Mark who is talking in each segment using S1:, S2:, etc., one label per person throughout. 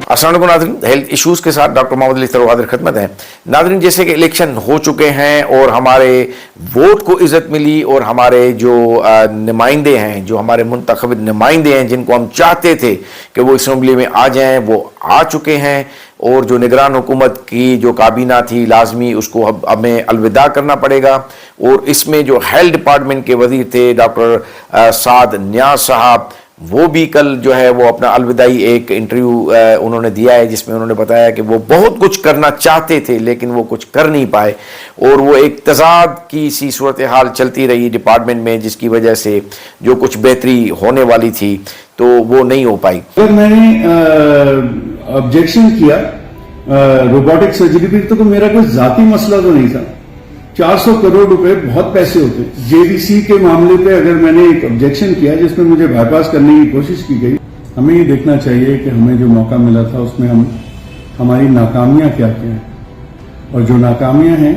S1: अस्सलाम वालेकुम नाज़रीन, हेल्थ इश्यूज़ के साथ डॉक्टर मोहम्मद अली सरोहादर खिदमत है। नाज़रीन, जैसे कि इलेक्शन हो चुके हैं और हमारे वोट को इज़्ज़त मिली और हमारे जो नुमाइंदे हैं, जो हमारे मुंतखब नुमाइंदे हैं, जिनको हम चाहते थे कि वो असम्बली में आ जाएं, वो आ चुके हैं। और जो निगरान हुकूमत की जो काबीना थी लाजमी, उसको अब हमें अलविदा करना पड़ेगा। और इसमें जो हेल्थ डिपार्टमेंट के वज़ीर थे डॉक्टर साद नियाज़ साहब, वो भी कल जो है वो अपना अलविदाई एक इंटरव्यू उन्होंने दिया है, जिसमें उन्होंने बताया कि वो बहुत कुछ करना चाहते थे लेकिन वो कुछ कर नहीं पाए। और वो एक तज़ाद की सी सूरत हाल चलती रही डिपार्टमेंट में, जिसकी वजह से जो कुछ बेहतरी होने वाली थी तो वो नहीं हो पाई।
S2: अगर मैंने ऑब्जेक्शन किया रोबोटिक सर्जरी पे, तो मेरा कोई जाती मसला तो नहीं था। 400 करोड़ रुपए बहुत पैसे होते। जेडीसी के मामले पे अगर मैंने एक ऑब्जेक्शन किया जिसमें मुझे बाईपास करने की कोशिश की गई, हमें ये देखना चाहिए कि हमें जो मौका मिला था उसमें हमारी नाकामियां क्या क्या हैं और जो नाकामियां हैं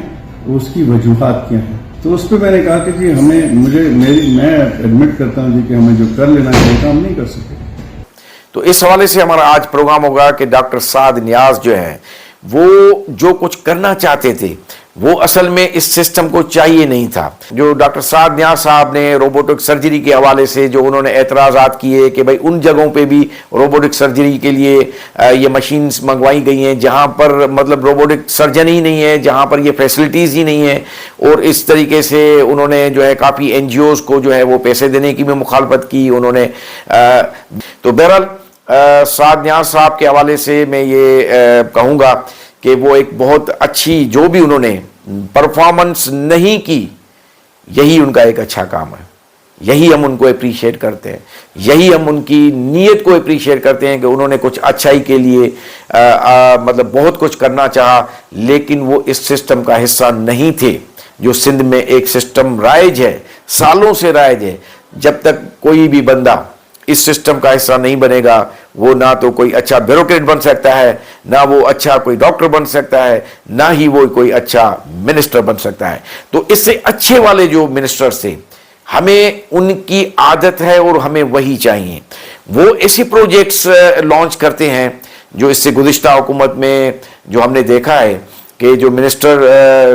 S2: उसकी वजूहात क्या हैं। तो उस पर मैंने कहा कि जी मैं एडमिट करता हूं जी कि हमें जो कर लेना चाहिए था हम नहीं कर सके।
S1: तो इस हवाले से हमारा आज प्रोग्राम होगा कि डॉक्टर साद नियाज़ जो है वो जो कुछ करना चाहते थे वो असल में इस सिस्टम को चाहिए नहीं था। जो डॉक्टर साद नियाज़ साहब ने रोबोटिक सर्जरी के हवाले से जो उन्होंने एतराज़ात किए कि भाई उन जगहों पे भी रोबोटिक सर्जरी के लिए ये मशीन्स मंगवाई गई हैं जहां पर मतलब रोबोटिक सर्जन ही नहीं है, जहां पर ये फैसिलिटीज़ ही नहीं है। और इस तरीके से उन्होंने जो है काफ़ी NGOs को जो है वो पैसे देने की भी मुखालफत की उन्होंने। तो बहरहाल साद नियाज़ साहब के हवाले से मैं ये कहूँगा कि वो एक बहुत अच्छी, जो भी उन्होंने परफॉर्मेंस नहीं की, यही उनका एक अच्छा काम है, यही हम उनको अप्रिशिएट करते हैं, यही हम उनकी नीयत को अप्रिशिएट करते हैं कि उन्होंने कुछ अच्छाई के लिए मतलब बहुत कुछ करना चाहा लेकिन वो इस सिस्टम का हिस्सा नहीं थे। जो सिंध में एक सिस्टम राइज है, सालों से राइज है, जब तक कोई भी बंदा इस सिस्टम का हिस्सा नहीं बनेगा वो ना तो कोई अच्छा ब्यूरोक्रेट बन सकता है, ना वो अच्छा कोई डॉक्टर बन सकता है, ना ही वो कोई अच्छा मिनिस्टर बन सकता है। तो इससे अच्छे वाले जो मिनिस्टर्स थे, हमें उनकी आदत है और हमें वही चाहिए। वो ऐसे प्रोजेक्ट्स लॉन्च करते हैं जो इससे गुज़िश्ता हुकूमत में जो हमने देखा है कि जो मिनिस्टर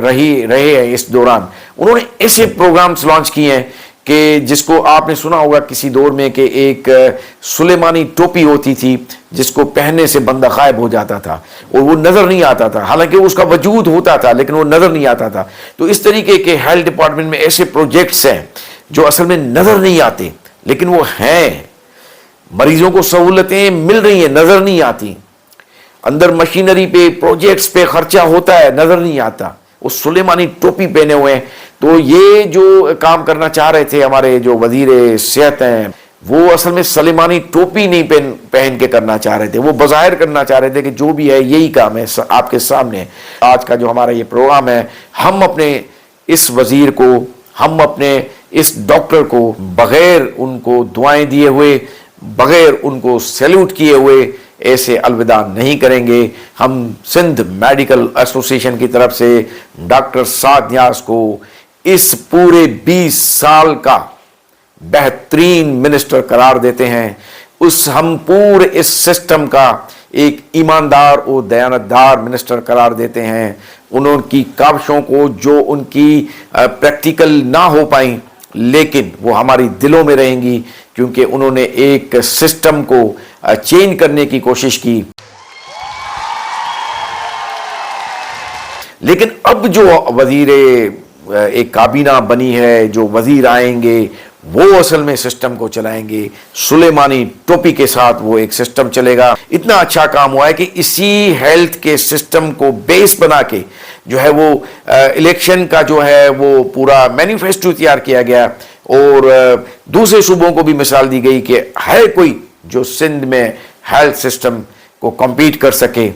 S1: रहे हैं इस दौरान, उन्होंने ऐसे प्रोग्राम्स लॉन्च किए हैं कि जिसको आपने सुना होगा किसी दौर में कि एक सुलेमानी टोपी होती थी जिसको पहनने से बंदा गायब हो जाता था और वो नज़र नहीं आता था, हालांकि उसका वजूद होता था लेकिन वो नज़र नहीं आता था। तो इस तरीके के हेल्थ डिपार्टमेंट में ऐसे प्रोजेक्ट्स हैं जो असल में नज़र नहीं आते लेकिन वो हैं। मरीजों को सहूलतें मिल रही हैं, नज़र नहीं आती। अंदर मशीनरी पे, प्रोजेक्ट्स पे खर्चा होता है, नज़र नहीं आता। वो सुलेमानी टोपी पहने हुए हैं। तो ये जो काम करना चाह रहे थे हमारे जो वजीर सेहत हैं, वो असल में सुलेमानी टोपी नहीं पहन के करना चाह रहे थे, वो बज़ाहिर करना चाह रहे थे कि जो भी है यही काम है आपके सामने। आज का जो हमारा ये प्रोग्राम है, हम अपने इस वजीर को, हम अपने इस डॉक्टर को बगैर उनको दुआएं दिए हुए, बगैर उनको सैल्यूट किए हुए ऐसे अलविदा नहीं करेंगे। हम सिंध मेडिकल एसोसिएशन की तरफ से डॉक्टर साद नियाज़ को इस पूरे 20 साल का बेहतरीन मिनिस्टर करार देते हैं। हम पूरे इस सिस्टम का एक ईमानदार और दयानतदार मिनिस्टर करार देते हैं। उनकी काविशों को जो उनकी प्रैक्टिकल ना हो पाई लेकिन वो हमारी दिलों में रहेंगी क्योंकि उन्होंने एक सिस्टम को चेंज करने की कोशिश की। लेकिन अब जो वजीर एक काबीना बनी है, जो वजीर आएंगे वो असल में सिस्टम को चलाएंगे। सुलेमानी टोपी के साथ वो एक सिस्टम चलेगा। इतना अच्छा काम हुआ है कि इसी हेल्थ के सिस्टम को बेस बना के जो है वो इलेक्शन का जो है वो पूरा मैनिफेस्टो तैयार किया गया और दूसरे सूबों को भी मिसाल दी गई कि है कोई जो सिंध में हेल्थ सिस्टम को कम्पीट कर सके।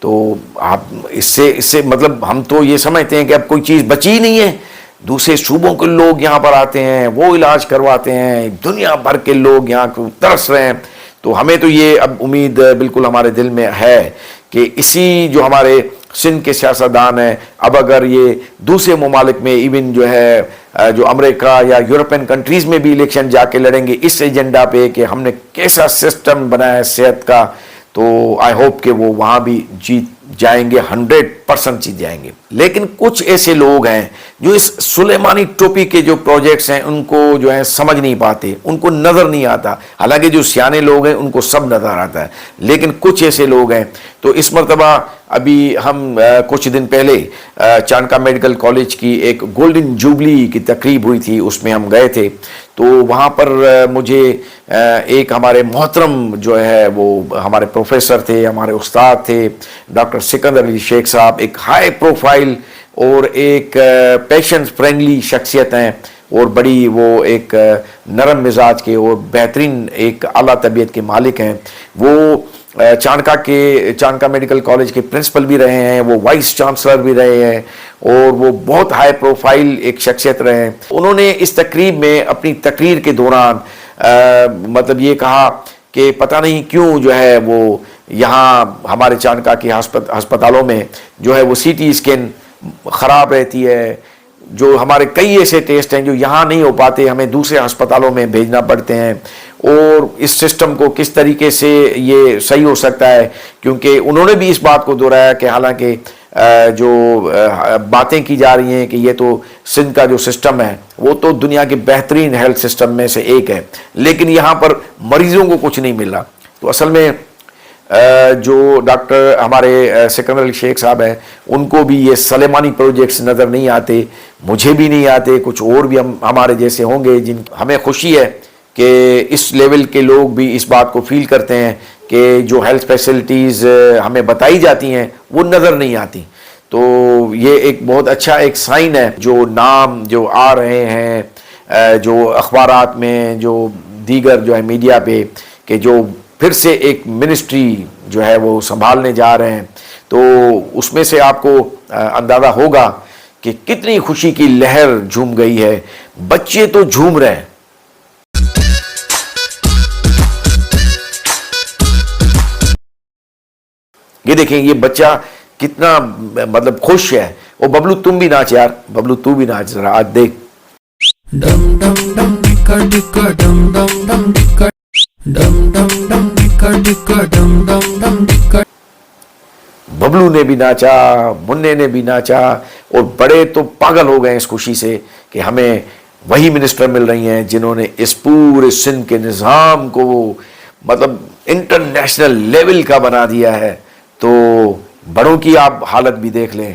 S1: तो आप इससे मतलब हम तो ये समझते हैं कि अब कोई चीज़ बची ही नहीं है। दूसरे सूबों के लोग यहाँ पर आते हैं, वो इलाज करवाते हैं, दुनिया भर के लोग यहाँ को तरस रहे हैं। तो हमें तो ये अब उम्मीद बिल्कुल हमारे दिल में है कि इसी जो हमारे सिंध के सियासतदान हैं, अब अगर ये दूसरे ममालिक में इवन जो है जो अमेरिका या यूरोपियन कंट्रीज़ में भी इलेक्शन जाके लड़ेंगे इस एजेंडा पे कि हमने कैसा सिस्टम बनाया है सेहत का, تو آئی ہوپ کہ وہ وہاں بھی جیت جائیں گے, 100% جیت جائیں گے. لیکن کچھ ایسے لوگ ہیں جو اس سلیمانی ٹوپی کے جو پروجیکٹس ہیں ان کو جو ہے سمجھ نہیں پاتے, ان کو نظر نہیں آتا. حالانکہ جو سیانے لوگ ہیں ان کو سب نظر آتا ہے, لیکن کچھ ایسے لوگ ہیں. تو اس مرتبہ ابھی ہم کچھ دن پہلے چانکا میڈیکل کالج کی ایک گولڈن جوبلی کی تقریب ہوئی تھی, اس میں ہم گئے تھے. تو وہاں پر مجھے ایک ہمارے محترم جو ہے وہ ہمارے پروفیسر تھے, ہمارے استاد تھے, ڈاکٹر سکندر علی شیخ صاحب, ایک ہائی پروفائل اور ایک پیشنٹ فرینڈلی شخصیت ہیں, اور بڑی وہ ایک نرم مزاج کے اور بہترین ایک اعلیٰ طبیعت کے مالک ہیں. وہ چانکا میڈیکل کالج کے پرنسپل بھی رہے ہیں, وہ وائس چانسلر بھی رہے ہیں, اور وہ بہت ہائی پروفائل ایک شخصیت رہے ہیں. انہوں نے اس تقریب میں اپنی تقریر کے دوران مطلب یہ کہا کہ پتہ نہیں کیوں جو ہے وہ یہاں ہمارے چانکا کے ہسپتالوں میں جو ہے وہ سی ٹی اسکین خراب رہتی ہے, جو ہمارے کئی ایسے ٹیسٹ ہیں جو یہاں نہیں ہو پاتے, ہمیں دوسرے ہسپتالوں میں بھیجنا پڑتے ہیں. اور اس سسٹم کو کس طریقے سے یہ صحیح ہو سکتا ہے, کیونکہ انہوں نے بھی اس بات کو دہرایا کہ حالانکہ جو باتیں کی جا رہی ہیں کہ یہ تو سندھ کا جو سسٹم ہے وہ تو دنیا کے بہترین ہیلتھ سسٹم میں سے ایک ہے, لیکن یہاں پر مریضوں کو کچھ نہیں مل رہا. تو اصل میں جو ڈاکٹر ہمارے سکندر علی شیخ صاحب ہیں ان کو بھی یہ سلیمانی پروجیکٹس نظر نہیں آتے, مجھے بھی نہیں آتے, کچھ اور بھی ہمارے جیسے ہوں گے جن ہمیں خوشی ہے کہ اس لیول کے لوگ بھی اس بات کو فیل کرتے ہیں کہ جو ہیلتھ فیسلٹیز ہمیں بتائی جاتی ہیں وہ نظر نہیں آتی. تو یہ ایک بہت اچھا ایک سائن ہے. جو نام جو آ رہے ہیں جو اخبارات میں, جو دیگر جو ہے میڈیا پہ, کہ جو پھر سے ایک منسٹری جو ہے وہ سنبھالنے جا رہے ہیں, تو اس میں سے آپ کو اندازہ ہوگا کہ کتنی خوشی کی لہر جھوم گئی ہے. بچے تو جھوم رہے ہیں. یہ دیکھیں یہ بچہ کتنا مطلب خوش ہے. اور ببلو تم بھی ناچ یار, ببلو تو بھی ناچ ذرا, آج دیکھ.
S3: ڈم ڈم ڈم ڈکا ڈکا ڈم ڈم ڈم ڈکا ڈم ڈم ڈم ڈکا ڈکا ڈم ڈم ڈم ڈکا.
S1: ببلو نے بھی ناچا, مننے نے بھی ناچا, اور بڑے تو پاگل ہو گئے اس خوشی سے کہ ہمیں وہی منسٹر مل رہی ہیں جنہوں نے اس پورے سندھ کے نظام کو مطلب انٹرنیشنل لیول کا بنا دیا ہے. تو بڑوں کی آپ حالت بھی دیکھ لیں